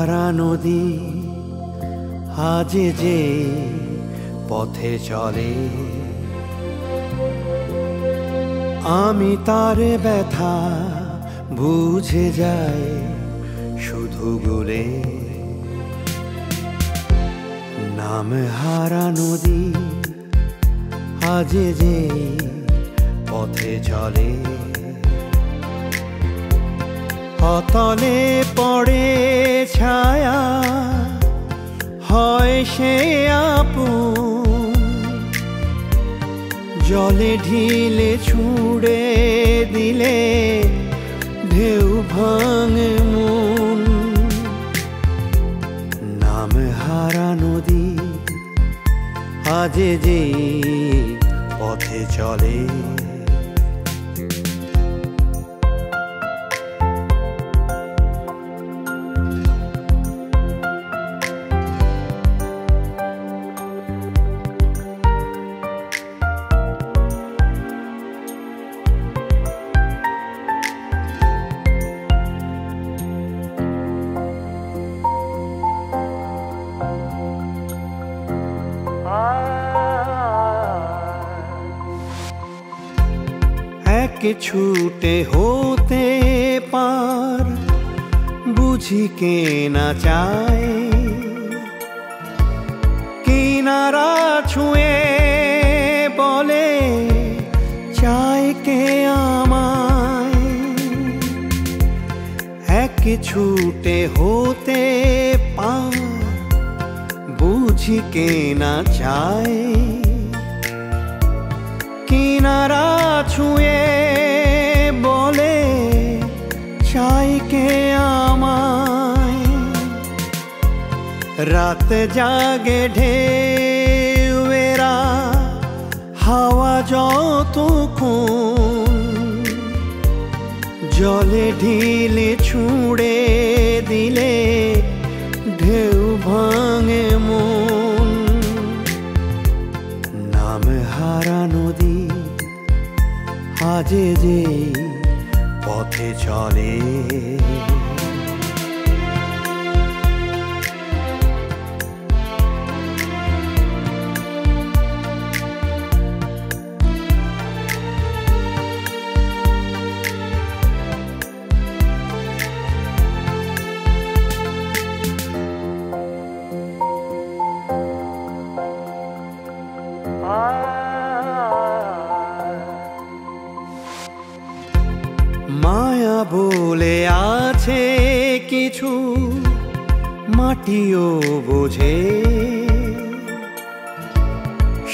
হারা নদী আজ যে পথে চলে, আমি তার ব্যথা বুঝে যাই শুধু গুলে। নাম হারা নদী আজ যে পথে চলে, অতলে পড়ে ছায়া হয় সে আপন, জলে ঢিলে ছুঁড়ে দিলে ঢেউ ভাঙে মন। নাম হারা নদী আজ যে পথে চলে, এক ছুটে হতে পার বুঝি কে না চায়, কিনারা ছুঁয়ে বলে চায় কে আমায়। এক ছুটে হতে পার বুঝি কে না চায়, কিনারা ছুঁয়ে বলে চাই কে আমায়। রাত জাগে ঢেউয়েরা হাওয়া যতক্ষণ, জলে ঢিলে ছুঁড়ে দিলে ঢেউ ভাঙে মন। নাম হারা নদী আজ যে পথে চলে, মায়া বলে আছে কিছু মাটিও বোঝে,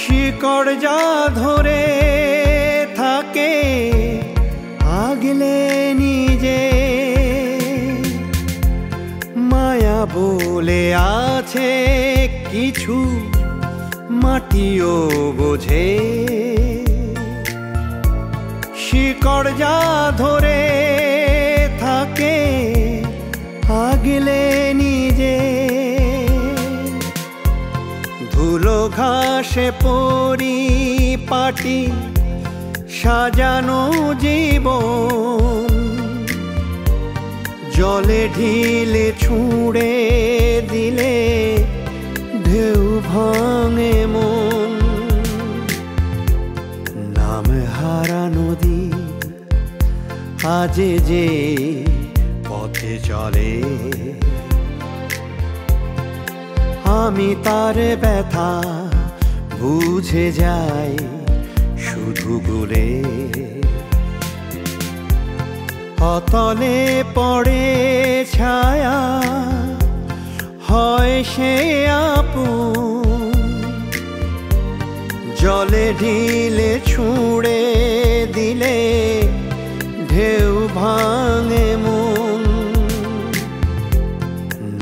শিকড় যা ধরে থাকে আগলে নিজে। মায়া বলে আছে কিছু মাটিও বোঝে, শিকড় যা ধরে থাকে আগলে নিজে। ধুলো ঘাসে পরিপাটি সাজানো জীবন, জলে ঢিলে ছুঁড়ে দিলে ঢেউ ভাঙে মন। নাম হারা নদী আজ যে পথে চলে, আমি তার ব্যথা বুঝে যাই শুধু গুলে। অতলে পড়ে ছায়া হয় সে আপন, জলে ঢিলে ছুঁড়ে দিলে ঢেউ ভাঙে মন।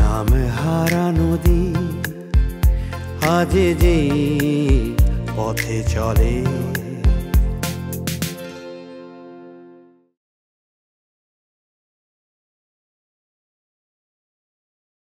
নাম হারা নদী আজ যে পথে চলে।